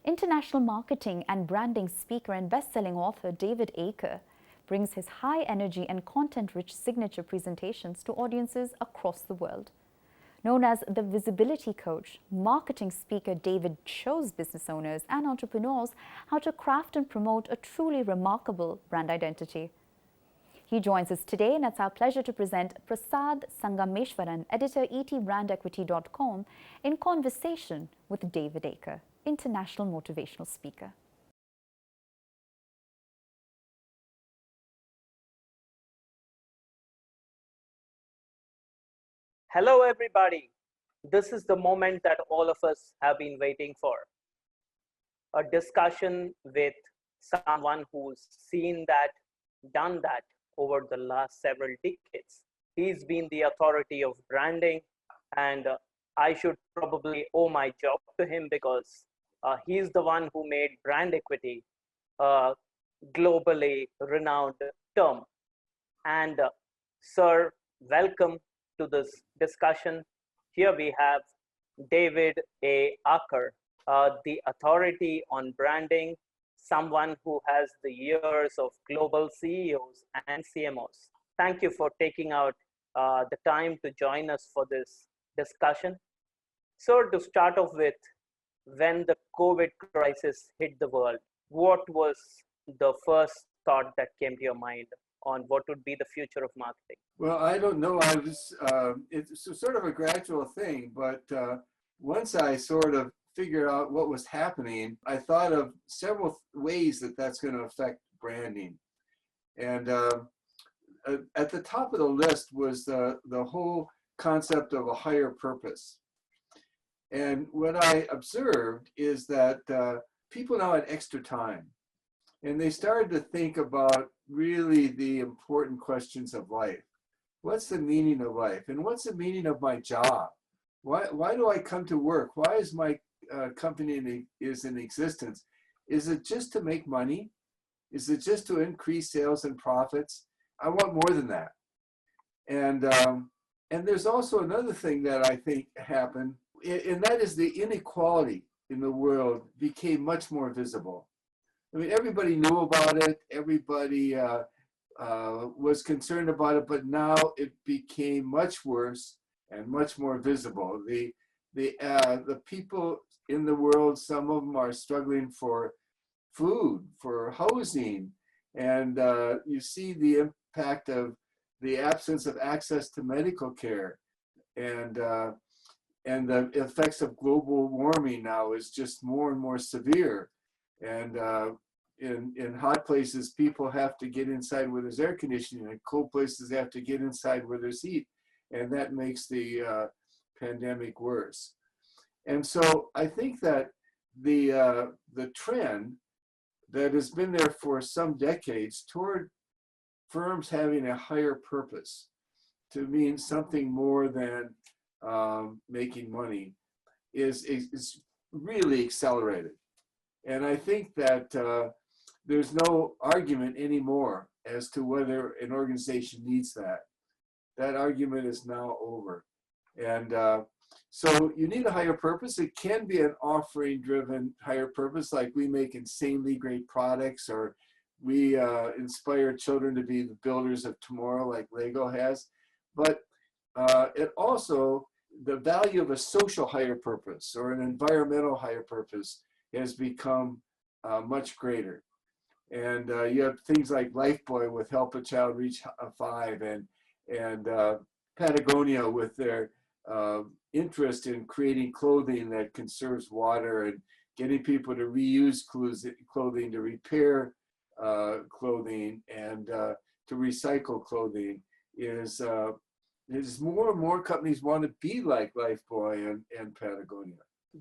International marketing and branding speaker and best-selling author David Aker brings his high energy and content-rich signature presentations to audiences across the world. Known as the visibility coach, marketing speaker David shows business owners and entrepreneurs how to craft and promote a truly remarkable brand identity. He joins us today, and it's our pleasure to present Prasad Sangameshwaran, editor etbrandequity.com, in conversation with David Aker, international motivational speaker. Hello, everybody. This is the moment that all of us have been waiting for. A discussion with someone who's seen that, done that over the last several decades. He's been the authority of branding, and I should probably owe my job to him because he's the one who made brand equity a globally renowned term. And sir, welcome to this discussion. Here we have David A. Aker, the authority on branding, someone who has the years of global CEOs and CMOs. Thank you for taking out the time to join us for this discussion. So to start off with, when the COVID crisis hit the world, what was the first thought that came to your mind on what would be the future of marketing? Well, I don't know. It's sort of a gradual thing, but once I sort of figured out what was happening, I thought of several ways that that's going to affect branding. And at the top of the list was the whole concept of a higher purpose. And what I observed is that people now had extra time, and they started to think about really the important questions of life. What's the meaning of life? And what's the meaning of my job? Why do I come to work? Why is my company is in existence? Is it just to make money? Is it just to increase sales and profits? I want more than that. And there's also another thing that I think happened, and that is the inequality in the world became much more visible. I mean, everybody knew about it. Everybody was concerned about it, but now it became much worse and much more visible. The people in the world, some of them are struggling for food, for housing, and you see the impact of the absence of access to medical care, and the effects of global warming now is just more and more severe. And in hot places, people have to get inside where there's air conditioning. In cold places, they have to get inside where there's heat. And that makes the pandemic worse. And so I think that the trend that has been there for some decades toward firms having a higher purpose to mean something more than making money is really accelerated. And I think that there's no argument anymore as to whether an organization needs that. That argument is now over. And so you need a higher purpose. It can be an offering-driven higher purpose, like we make insanely great products, or we inspire children to be the builders of tomorrow, like Lego has. But it also, the value of a social higher purpose or an environmental higher purpose has become much greater. And you have things like Lifebuoy with Help a Child Reach 5, and Patagonia with their interest in creating clothing that conserves water and getting people to reuse clothing, to repair clothing, and to recycle clothing is more and more companies want to be like Lifebuoy and Patagonia.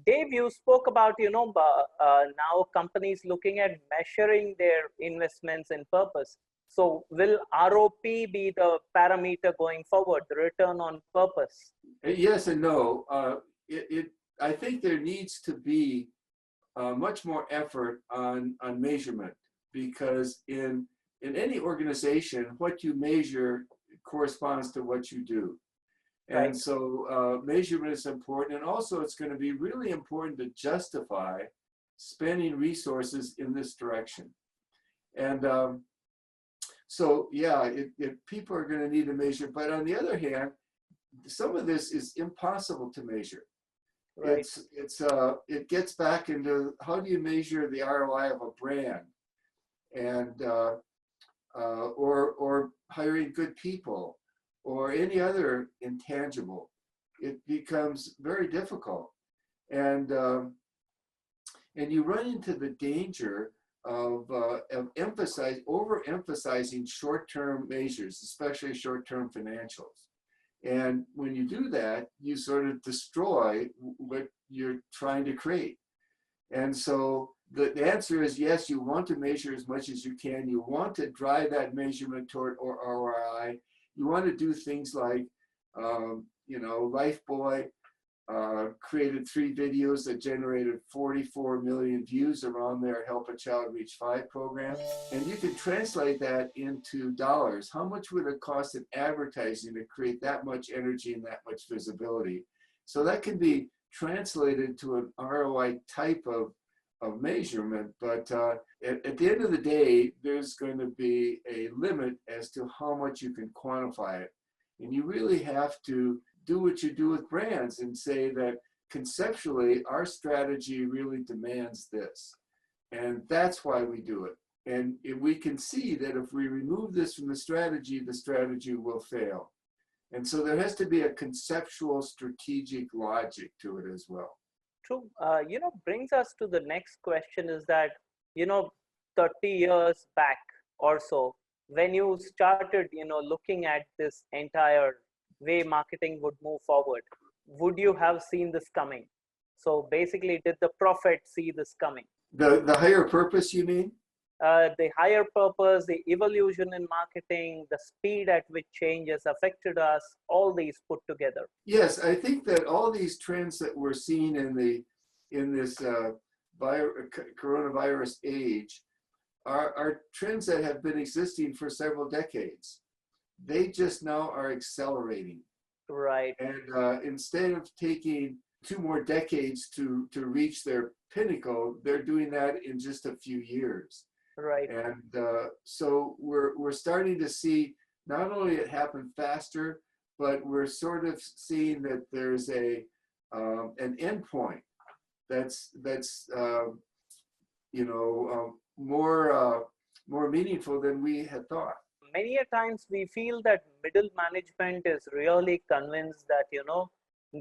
Dave, you spoke about, now companies looking at measuring their investments in purpose. So will ROP be the parameter going forward, the return on purpose? Yes and no. I think there needs to be much more effort on measurement, because in any organization, what you measure corresponds to what you do. And Right. So measurement is important, and also it's going to be really important to justify spending resources in this direction. And so, yeah, people are going to need to measure. But on the other hand, some of this is impossible to measure. Right. It gets back into how do you measure the ROI of a brand, and or hiring good people, or any other intangible. It becomes very difficult, and you run into the danger of overemphasizing short-term measures, especially short-term financials. And when you do that, you sort of destroy what you're trying to create. And so the answer is yes, you want to measure as much as you can. You want to drive that measurement toward ROI. You want to do things like, Lifebuoy created 3 videos that generated 44 million views around their Help a Child Reach 5 program. And you can translate that into dollars. How much would it cost in advertising to create that much energy and that much visibility? So that can be translated to an ROI type of measurement, but at the end of the day, there's going to be a limit as to how much you can quantify it. And you really have to do what you do with brands and say that conceptually, our strategy really demands this. And that's why we do it. And we can see that if we remove this from the strategy will fail. And so there has to be a conceptual strategic logic to it as well. True. Brings us to the next question is that, 30 years back or so, when you started, looking at this entire way marketing would move forward, would you have seen this coming? So basically, did the prophet see this coming? The higher purpose, you mean? The higher purpose, the evolution in marketing, the speed at which change has affected us, all these put together. Yes, I think that all these trends that we're seeing in this coronavirus age are trends that have been existing for several decades. They just now are accelerating. Right. And instead of taking 2 more decades to reach their pinnacle, they're doing that in just a few years. Right. And so we're starting to see not only it happen faster, but we're sort of seeing that there's an endpoint that's more meaningful than we had thought. Many a times we feel that middle management is really convinced that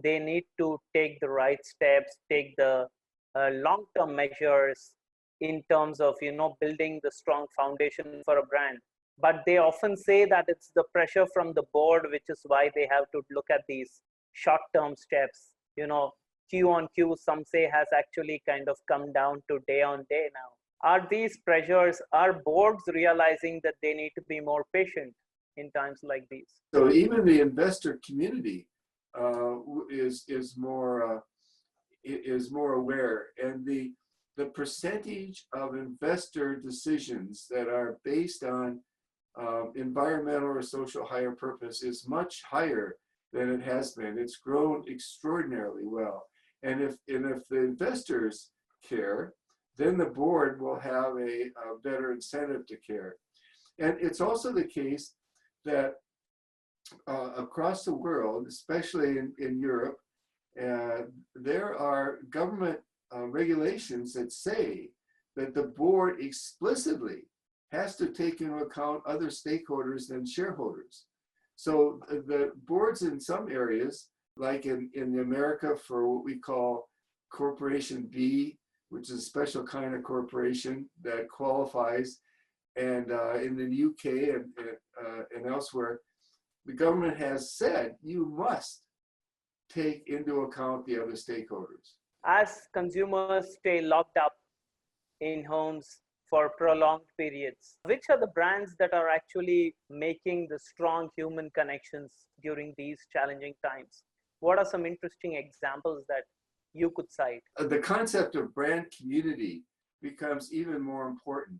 they need to take the right steps, take the long-term measures in terms of building the strong foundation for a brand. But they often say that it's the pressure from the board, which is why they have to look at these short-term steps. Q on Q, some say, has actually kind of come down to day on day now. Are these pressures, are boards realizing that they need to be more patient in times like these? So even the investor community is more aware, and the percentage of investor decisions that are based on environmental or social higher purpose is much higher than it has been. It's grown extraordinarily well. And if the investors care, then the board will have a better incentive to care. And it's also the case that across the world, especially in Europe, there are government regulations that say that the board explicitly has to take into account other stakeholders than shareholders. So the boards in some areas, like in America for what we call Corporation B, which is a special kind of corporation that qualifies, and in the UK and elsewhere, the government has said you must take into account the other stakeholders. As consumers stay locked up in homes for prolonged periods, which are the brands that are actually making the strong human connections during these challenging times? What are some interesting examples that you could cite? The concept of brand community becomes even more important.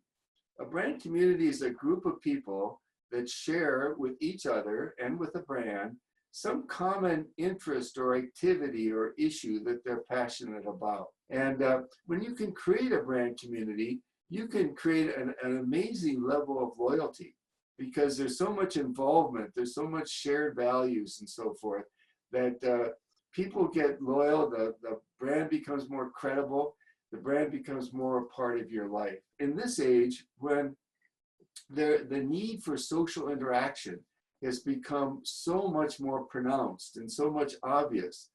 A brand community is a group of people that share with each other and with a brand some common interest or activity or issue that they're passionate about. And when you can create a brand community, you can create an amazing level of loyalty, because there's so much involvement, there's so much shared values and so forth, that people get loyal, the brand becomes more credible, the brand becomes more a part of your life. In this age, when the need for social interaction has become so much more pronounced and so much obvious,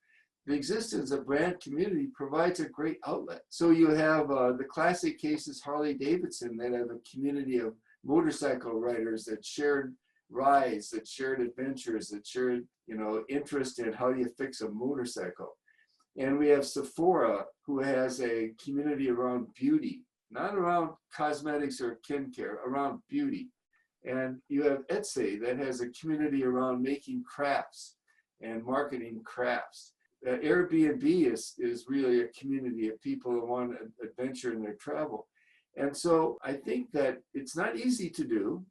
the existence of brand community provides a great outlet. So you have the classic cases, Harley Davidson, that have a community of motorcycle riders that shared rides, that shared adventures, that shared, interest in how do you fix a motorcycle. And we have Sephora, who has a community around beauty, not around cosmetics or skincare, around beauty. And you have Etsy, that has a community around making crafts and marketing crafts. Airbnb is really a community of people who want to adventure in their travel. And so I think that it's not easy to do.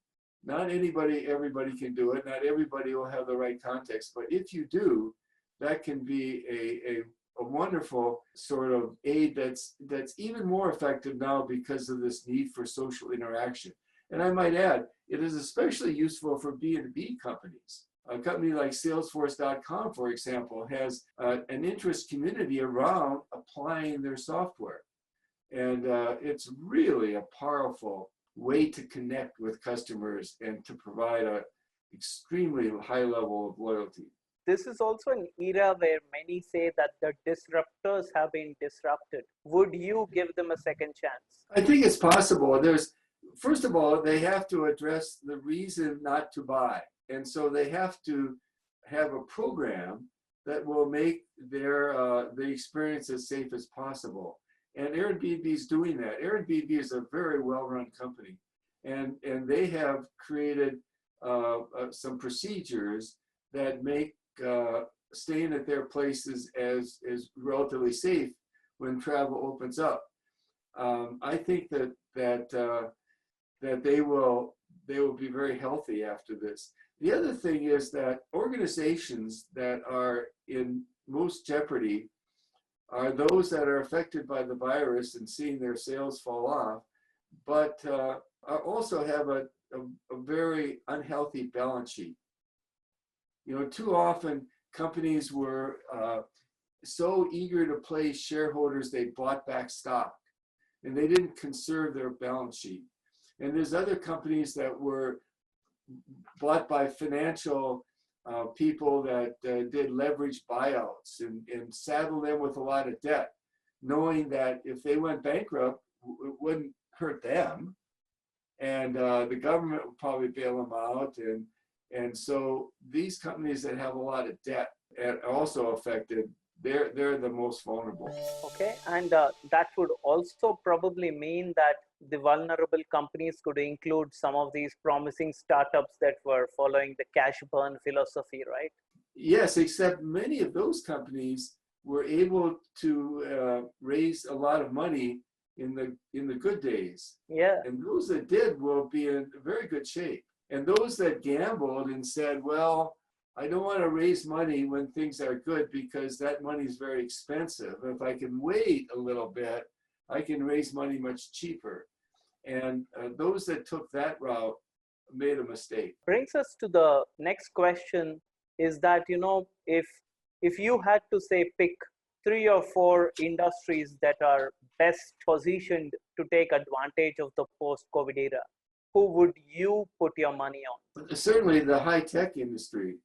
Not everybody can do it. Not everybody will have the right context. But if you do, that can be a wonderful sort of aid that's even more effective now because of this need for social interaction. And I might add, it is especially useful for B2B companies. A company like Salesforce.com, for example, has an interest community around applying their software. And it's really a powerful way to connect with customers and to provide an extremely high level of loyalty. This is also an era where many say that the disruptors have been disrupted. Would you give them a second chance? I think it's possible. First of all, they have to address the reason not to buy. And so they have to have a program that will make the experience as safe as possible. And Airbnb is doing that. Airbnb is a very well-run company. And they have created some procedures that make staying at their places as relatively safe when travel opens up. I think that they will be very healthy after this. The other thing is that organizations that are in most jeopardy are those that are affected by the virus and seeing their sales fall off, but also have a very unhealthy balance sheet. Too often companies were so eager to please shareholders, they bought back stock and they didn't conserve their balance sheet. And there's other companies that were bought by financial people that did leveraged buyouts and saddled them with a lot of debt, knowing that if they went bankrupt, it wouldn't hurt them. And the government would probably bail them out. And so these companies that have a lot of debt are also affected. They're the most vulnerable. Okay, and that would also probably mean that the vulnerable companies could include some of these promising startups that were following the cash burn philosophy, right? Yes, except many of those companies were able to raise a lot of money in the good days. Yeah. And those that did will be in very good shape. And those that gambled and said, well, I don't want to raise money when things are good because that money is very expensive. If I can wait a little bit, I can raise money much cheaper. And those that took that route made a mistake. Brings us to the next question is that, if you had to say pick 3 or 4 industries that are best positioned to take advantage of the post-COVID era, who would you put your money on? Certainly the high-tech industry,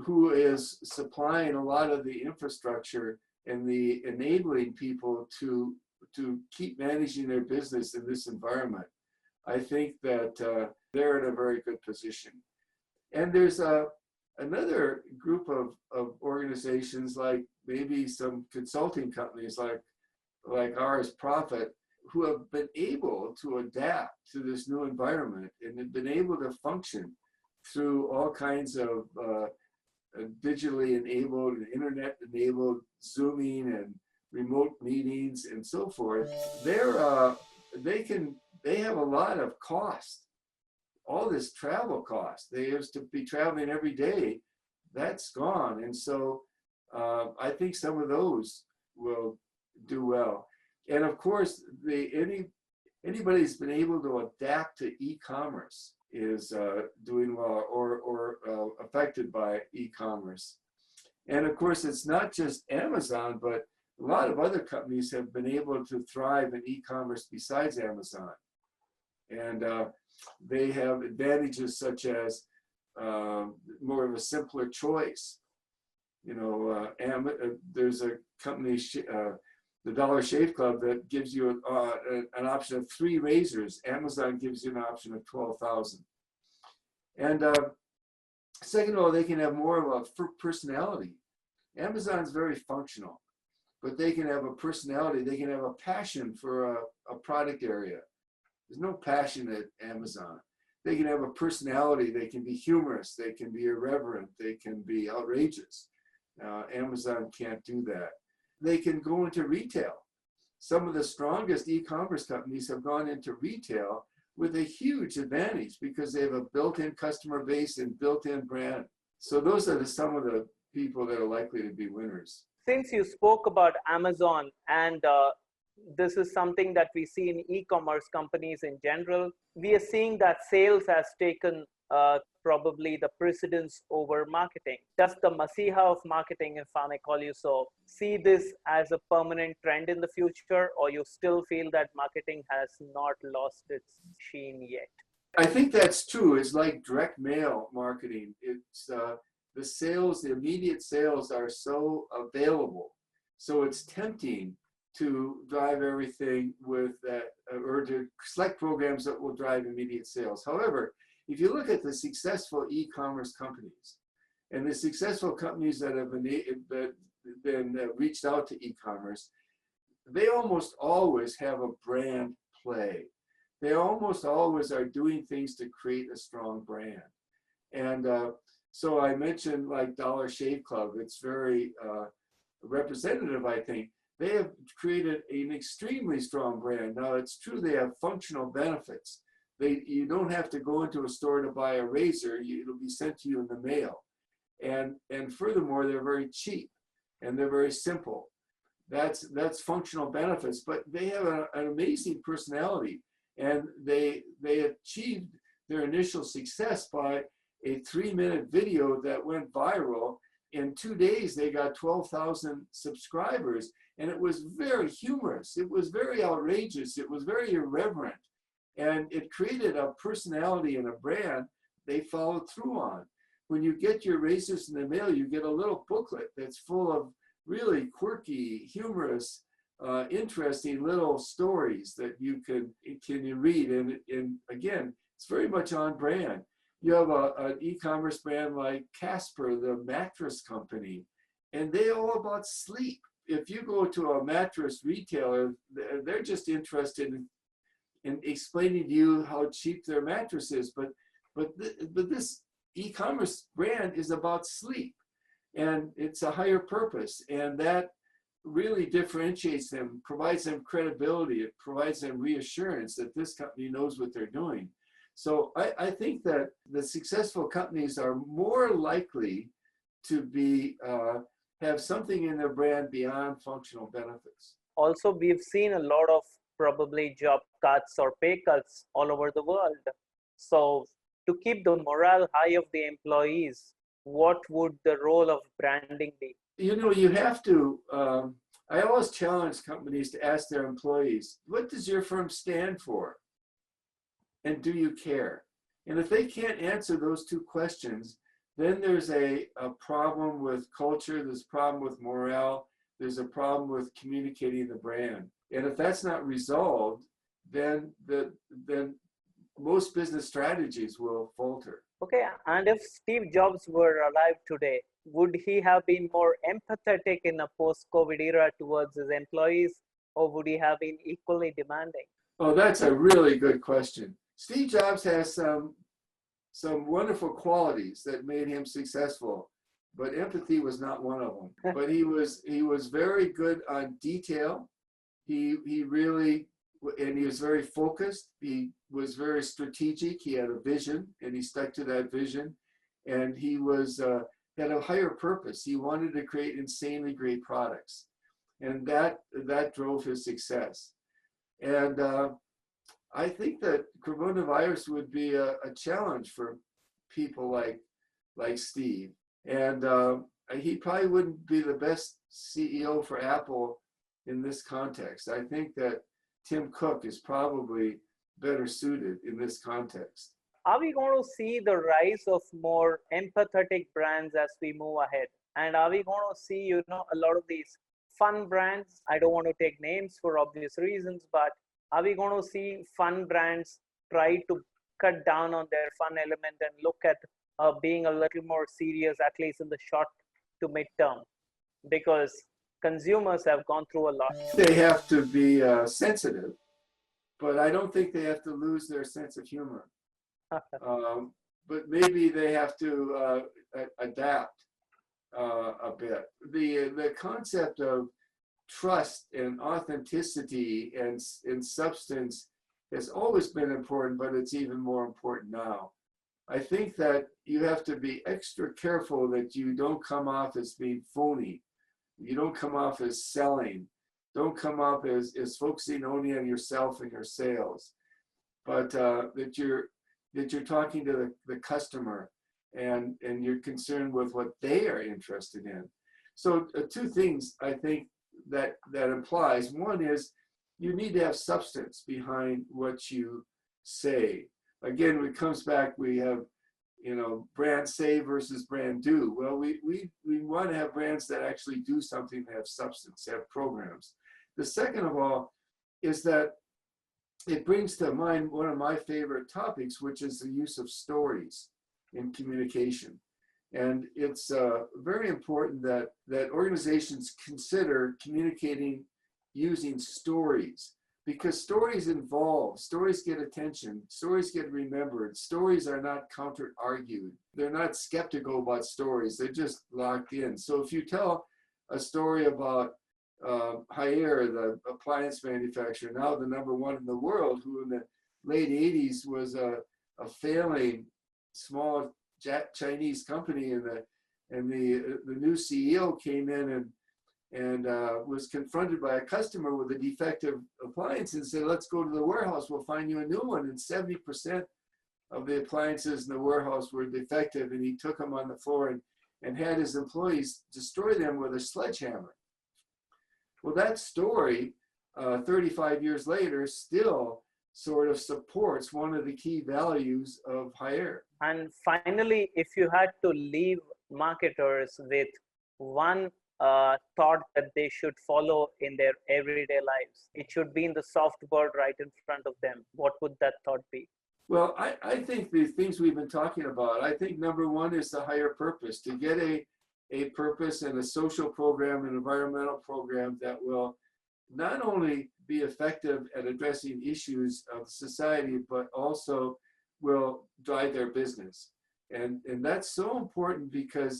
who is supplying a lot of the infrastructure and the enabling people to keep managing their business in this environment. I think that they're in a very good position. And there's another group of organizations, like maybe some consulting companies like ours, Profit, who have been able to adapt to this new environment and have been able to function through all kinds of digitally enabled and internet enabled Zooming and remote meetings and so forth. They have a lot of cost, all this travel cost. They used to be traveling every day, that's gone. And so I think some of those will do well. And of course, anybody who's been able to adapt to e-commerce is doing well, or affected by e-commerce. And of course, it's not just Amazon, but a lot of other companies have been able to thrive in e-commerce besides Amazon. And they have advantages such as more of a simpler choice. You know, there's a company, the Dollar Shave Club, that gives you an option of 3 razors. Amazon gives you an option of 12,000. And second of all, they can have more of a personality. Amazon's very functional, but they can have a personality. They can have a passion for a product area. There's no passion at Amazon. They can have a personality. They can be humorous. They can be irreverent. They can be outrageous. Amazon can't do that. They can go into retail. Some of the strongest e-commerce companies have gone into retail with a huge advantage because they have a built-in customer base and built-in brand. So those are some of the people that are likely to be winners. Since you spoke about Amazon, and this is something that we see in e-commerce companies in general, we are seeing that sales has taken probably the precedence over marketing. Does the Masiha of marketing, if I may call you so, see this as a permanent trend in the future, or you still feel that marketing has not lost its sheen yet? I think that's true. It's like direct mail marketing. It's the sales, the immediate sales are so available. So it's tempting to drive everything with that, or to select programs that will drive immediate sales. However, if you look at the successful e-commerce companies and the successful companies that have been reached out to e-commerce, they almost always have a brand play. They almost always are doing things to create a strong brand. And so I mentioned like Dollar Shave Club. It's very representative, I think. They have created an extremely strong brand. Now, it's true they have functional benefits. You don't have to go into a store to buy a razor. It'll be sent to you in the mail. And furthermore, they're very cheap and they're very simple. That's functional benefits, but they have an amazing personality. And they achieved their initial success by a 3-minute video that went viral. In 2 days, they got 12,000 subscribers, and it was very humorous. It was very outrageous. It was very irreverent. And it created a personality and a brand they followed through on. When you get your razors in the mail, you get a little booklet that's full of really quirky, humorous, interesting little stories that you can read. And again, it's very much on brand. You have an e-commerce brand like Casper, the mattress company, and they're all about sleep. If you go to a mattress retailer, they're just interested in explaining to you how cheap their mattress is. But this e-commerce brand is about sleep, and it's a higher purpose, and that really differentiates them, provides them credibility. It provides them reassurance that this company knows what they're doing. So I think that the successful companies are more likely to be have something in their brand beyond functional benefits. Also, we've seen a lot of probably job cuts or pay cuts all over the world. So to keep the morale high of the employees, what would the role of branding be? You know, you have to, I always challenge companies to ask their employees, what does your firm stand for? And do you care? And if they can't answer those 2 questions, then there's a problem with culture, there's a problem with morale, there's a problem with communicating the brand. And if that's not resolved, then most business strategies will falter. Okay, and if Steve Jobs were alive today, would he have been more empathetic in a post-COVID era towards his employees, or would he have been equally demanding? Oh, that's a really good question. Steve Jobs has some wonderful qualities that made him successful, but empathy was not one of them. But he was very good on detail. He really, and he was very focused. He was very strategic. He had a vision, and he stuck to that vision. And he was had a higher purpose. He wanted to create insanely great products, and that drove his success. And I think that coronavirus would be a challenge for people like Steve. And he probably wouldn't be the best CEO for Apple in this context. I think that Tim Cook is probably better suited in this context. Are we going to see the rise of more empathetic brands as we move ahead? And are we going to see, a lot of these fun brands? I don't want to take names for obvious reasons, but are we going to see fun brands try to cut down on their fun element and look at being a little more serious, at least in the short to mid-term? Because consumers have gone through a lot. They have to be sensitive, but I don't think they have to lose their sense of humor. But maybe they have to adapt a bit. The concept of trust and authenticity and substance has always been important, but it's even more important now. I think that you have to be extra careful that you don't come off as being phony. You don't come off as selling. Don't come off as focusing only on yourself and your sales, but that you're talking to the customer and you're concerned with what they are interested in. So two things I think that implies. One is you need to have substance behind what you say. Again, when it comes back, we have, brand say versus brand do. Well, we want to have brands that actually do something, that have substance, have programs. The second of all is that it brings to mind one of my favorite topics, which is the use of stories in communication. And it's very important that organizations consider communicating using stories, because stories get attention, stories get remembered, stories are not counter-argued. They're not skeptical about stories, they're just locked in. So if you tell a story about Haier, the appliance manufacturer, now the #1 in the world, who in the late 80s was a failing small Chinese company, and the new CEO came in and was confronted by a customer with a defective appliance and said, "Let's go to the warehouse, we'll find you a new one." And 70% of the appliances in the warehouse were defective, and he took them on the floor and had his employees destroy them with a sledgehammer. Well, that story, 35 years later, still sort of supports one of the key values of Haier. And finally, if you had to leave marketers with one thought that they should follow in their everyday lives, it should be in the soft board right in front of them. What would that thought be? Well, I think the things we've been talking about, I think #1 is the higher purpose, to get a purpose and a social program, an environmental program that will not only be effective at addressing issues of society, but also will drive their business. And that's so important, because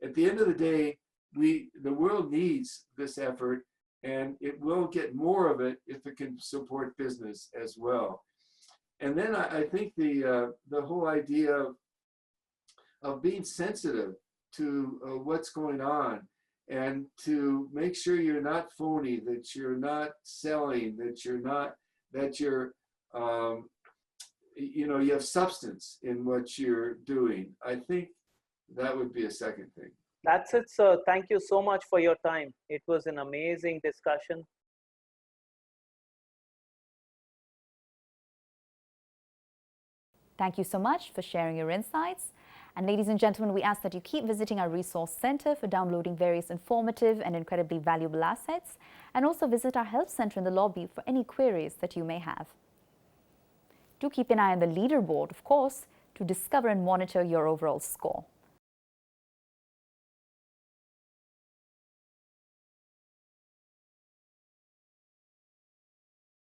at the end of the day, the world needs this effort, and it will get more of it if it can support business as well. And then I think the whole idea of being sensitive to what's going on, and to make sure you're not phony, that you're not selling, that you have substance in what you're doing. I think that would be a second thing. That's it, sir. Thank you so much for your time. It was an amazing discussion. Thank you so much for sharing your insights. And ladies and gentlemen, we ask that you keep visiting our resource center for downloading various informative and incredibly valuable assets, and also visit our help center in the lobby for any queries that you may have. Do keep an eye on the leaderboard, of course, to discover and monitor your overall score.